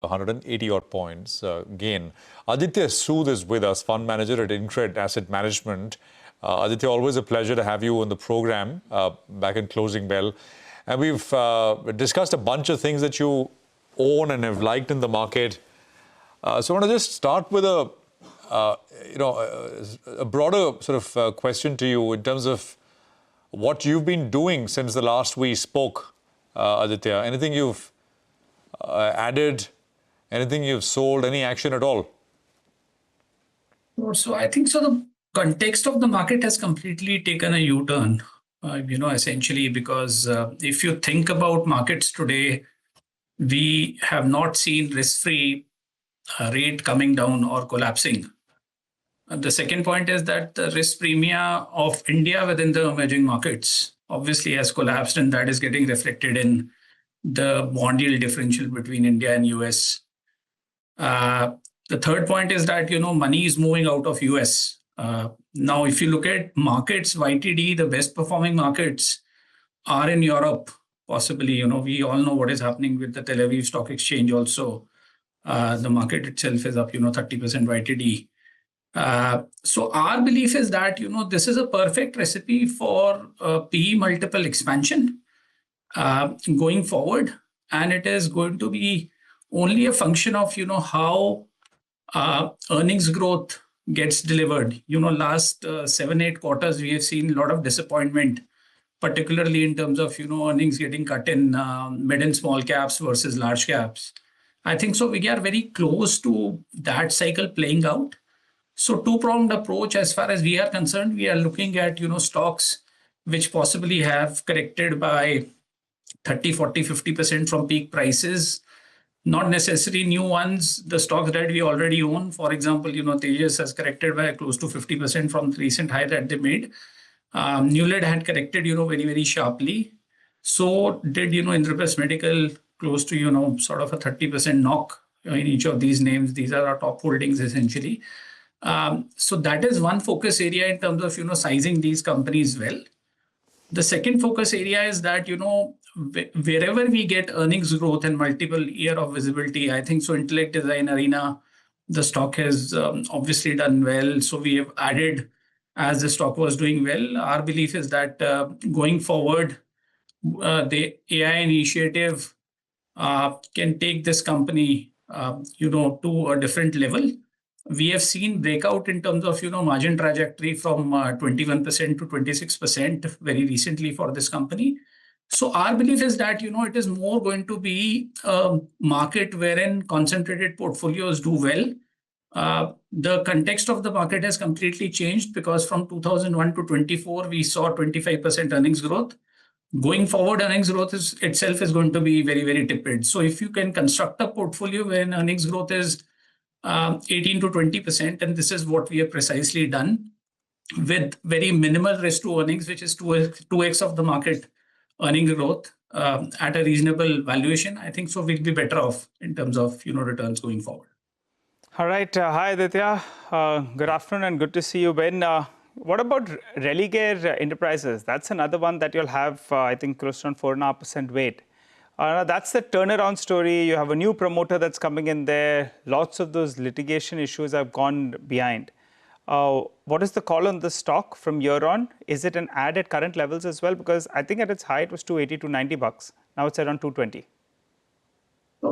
180 odd points gain. Aditya Sood is with us, fund manager at InCred Asset Management. Aditya, always a pleasure to have you on the program back in Closing Bell. And we've discussed a bunch of things that you own and have liked in the market. So I want to just start with a broader sort of question to you in terms of what you've been doing since the last we spoke, Aditya. Anything you've added, anything you've sold, any action at all? So I think so the context of the market has completely taken a U-turn, essentially because if you think about markets today, we have not seen risk-free rate coming down or collapsing. The second point is that the risk premia of India within the emerging markets obviously has collapsed, and that is getting reflected in the bond yield differential between India and US. The third point is that, money is moving out of US. Now, if you look at markets, YTD, the best performing markets are in Europe, possibly. We all know what is happening with the Tel Aviv Stock Exchange also. The market itself is up, 30% YTD. So our belief is that, this is a perfect recipe for PE multiple expansion going forward. And it is going to be only a function of, how earnings growth gets delivered. Last 7-8 quarters, we have seen a lot of disappointment, particularly in terms of, earnings getting cut in mid and small caps versus large caps. I think so we are very close to that cycle playing out. So two-pronged approach as far as we are concerned, we are looking at, stocks which possibly have corrected by 30, 40, 50% from peak prices. Not necessarily new ones, the stocks that we already own. For example, Tejas has corrected by close to 50% from the recent high that they made. Newled had corrected, very, very sharply. So did, Indraprastha Medical close to, sort of a 30% knock in each of these names. These are our top holdings essentially. So that is one focus area in terms of, sizing these companies well. The second focus area is that, wherever we get earnings growth and multiple year of visibility, I think so Intellect Design Arena, the stock has obviously done well. So we have added as the stock was doing well. Our belief is that going forward, the AI initiative can take this company, to a different level. We have seen breakout in terms of, margin trajectory from 21% to 26% very recently for this company. So our belief is that, it is more going to be a market wherein concentrated portfolios do well. The context of the market has completely changed because from 2001 to 24, we saw 25% earnings growth. Going forward, earnings growth itself is going to be very, very tepid. So if you can construct a portfolio wherein earnings growth is 18 to 20%, and this is what we have precisely done with very minimal risk to earnings, which is 2x of the market earning growth at a reasonable valuation. I think so we'll be better off in terms of, returns going forward. All right. Hi, Aditya. Good afternoon and good to see you, Ben. What about Religare Enterprises? That's another one that you'll have, I think, close to around 4.5% weight. That's the turnaround story. You have a new promoter that's coming in there. Lots of those litigation issues have gone behind. What is the call on the stock from here on? Is it an add at current levels as well? Because I think at its height it was 280 to 90 bucks. Now it's around 220.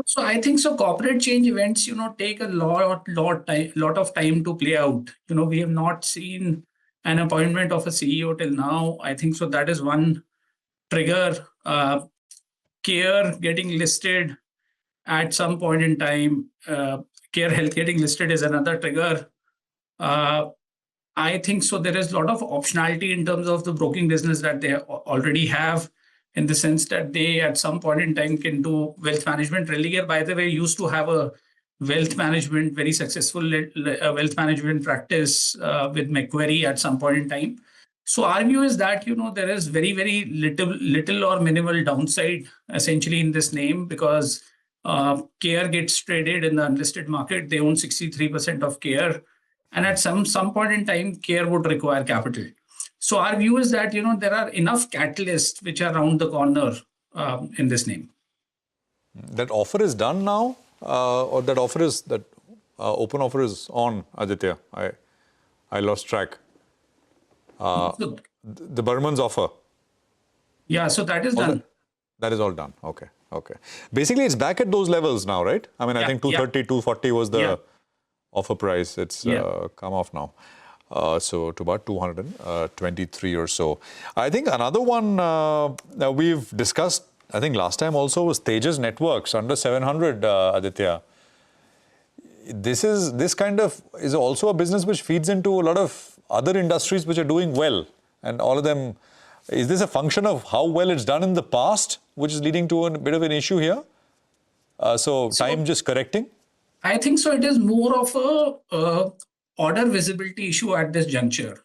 So I think so corporate change events, take a lot of time to play out. We have not seen an appointment of a CEO till now. I think so that is one trigger. Care getting listed at some point in time, Care Health getting listed is another trigger. I think so there is a lot of optionality in terms of the broking business that they already have, in the sense that they at some point in time can do wealth management. Religare, by the way, used to have a wealth management, very successful wealth management practice with Macquarie at some point in time. So our view is that, there is very, very little or minimal downside essentially in this name because Care gets traded in the unlisted market. They own 63% of Care. And at some point in time, Care would require capital. So our view is that, there are enough catalysts which are around the corner in this name. That offer is done now? or that offer is, that open offer is on, Aditya? I lost track. So, The Burman's offer. yeah, so that is done. That is all done. Okay. Okay. Basically, it's back at those levels now, right? I mean, I think 230, 240 was the offer price. It's come off now. So to about 223 or so. I think another one that we've discussed, I think last time also, was Tejas Networks under 700, Aditya. This kind of is also a business which feeds into a lot of other industries which are doing well, and all of them. Is this a function of how well it's done in the past, which is leading to a bit of an issue here? So time just correcting? I think so. It is more of a order visibility issue at this juncture.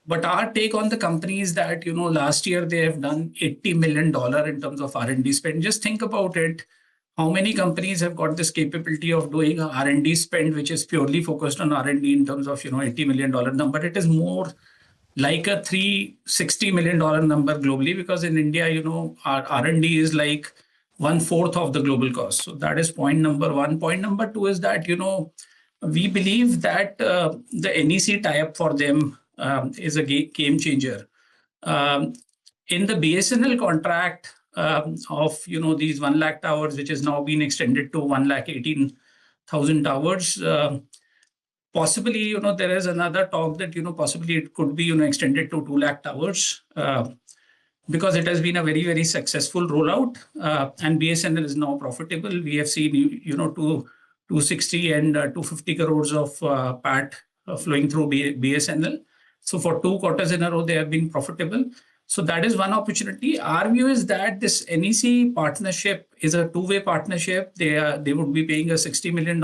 But our take on the company is that, last year they have done $80 million in terms of R&D spend. Just think about it. How many companies have got this capability of doing a R&D spend, which is purely focused on R&D in terms of, $80 million number? It is more like a $360 million number globally, because in India, our R&D is like 1/4 of the global cost. So that is point number one. Point number two is that, we believe that the NEC tie-up for them is a game changer. In the BSNL contract of, these 1 lakh towers, which has now been extended to 1,18,000 towers, possibly, there is another talk that, possibly it could be, extended to 2 lakh towers because it has been a very, very successful rollout, and BSNL is now profitable. We have seen, 260 and 250 crores of PAT flowing through BSNL. So for 2 quarters in a row, they have been profitable. So that is one opportunity. Our view is that this NEC partnership is a two-way partnership. They would be paying a $60 million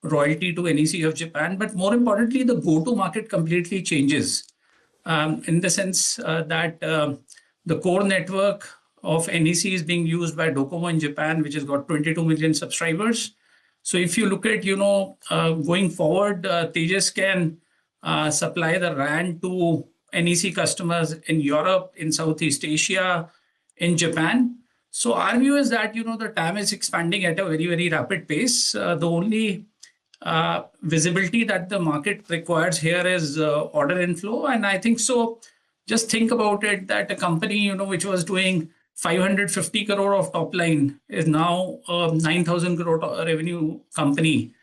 royalty to NEC of Japan. But more importantly, the go-to-market completely changes in the sense that the core network of NEC is being used by Docomo in Japan, which has got 22 million subscribers. So if you look at, going forward, Tejas can supply the RAN to NEC customers in Europe, in Southeast Asia, in Japan. So our view is that, the TAM is expanding at a very, very rapid pace. The only visibility that the market requires here is order inflow. And I think so. Just think about it, that a company, which was doing 550 crore of top line is now a 9,000 crore revenue company.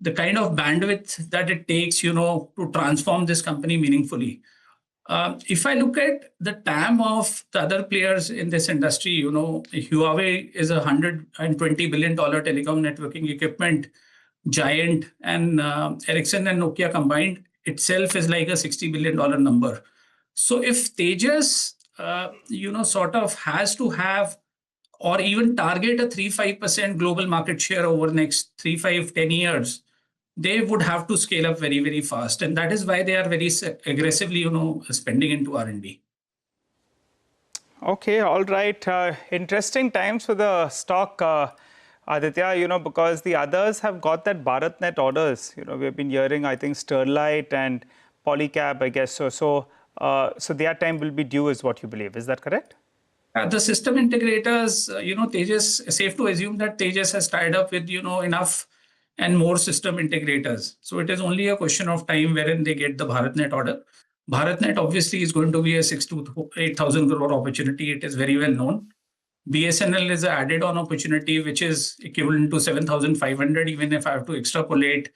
The kind of bandwidth that it takes, to transform this company meaningfully. If I look at the TAM of the other players in this industry, Huawei is a $120 billion telecom networking equipment giant, and Ericsson and Nokia combined itself is like a $60 billion number. So if Tejas, sort of has to have or even target a 3-5% global market share over the next 3, 5, 10 years, they would have to scale up very, very fast. And that is why they are very aggressively, spending into R&D. Okay, all right. Interesting times for the stock, Aditya, because the others have got that BharatNet orders. We've been hearing, I think, Sterlite and Polycab, I guess. So their time will be due is what you believe. Is that correct? The system integrators, Tejas, safe to assume that Tejas has tied up with, enough and more system integrators. So it is only a question of time wherein they get the BharatNet order. BharatNet obviously is going to be a 6,000 to 8,000 crore opportunity. It is very well known. BSNL is an added on opportunity, which is equivalent to 7,500, even if I have to extrapolate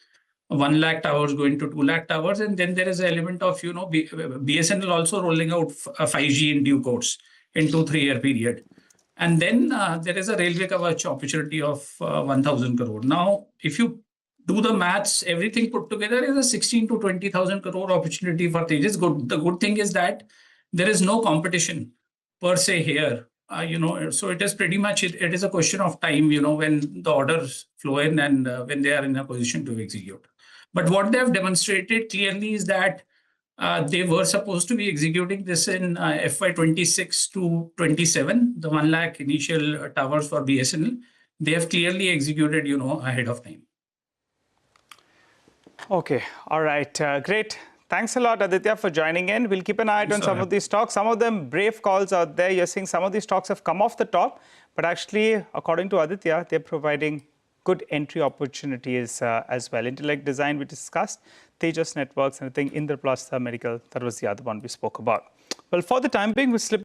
1 lakh towers going to 2 lakh towers. And then there is an element of, BSNL also rolling out 5G in due course in 2-3 year period. And then there is a railway coverage opportunity of 1,000 crore. Now, if you do the maths, everything put together is a 16 to 20,000 crore opportunity for Tejas. The good thing is that there is no competition per se here. So it is pretty much, it is a question of time, when the orders flow in and when they are in a position to execute. But what they have demonstrated clearly is that they were supposed to be executing this in FY 26 to 27, the 1 lakh initial towers for BSNL. They have clearly executed, ahead of time. Okay. All right. Great. Thanks a lot, Aditya, for joining in. We'll keep an eye out on some of these stocks. Some of them brave calls out there. You're seeing some of these stocks have come off the top, but actually, according to Aditya, they're providing good entry opportunities as well. Intellect Design, we discussed. Tejas Networks, and I think Indraplast Medical, that was the other one we spoke about. Well, for the time being, we slip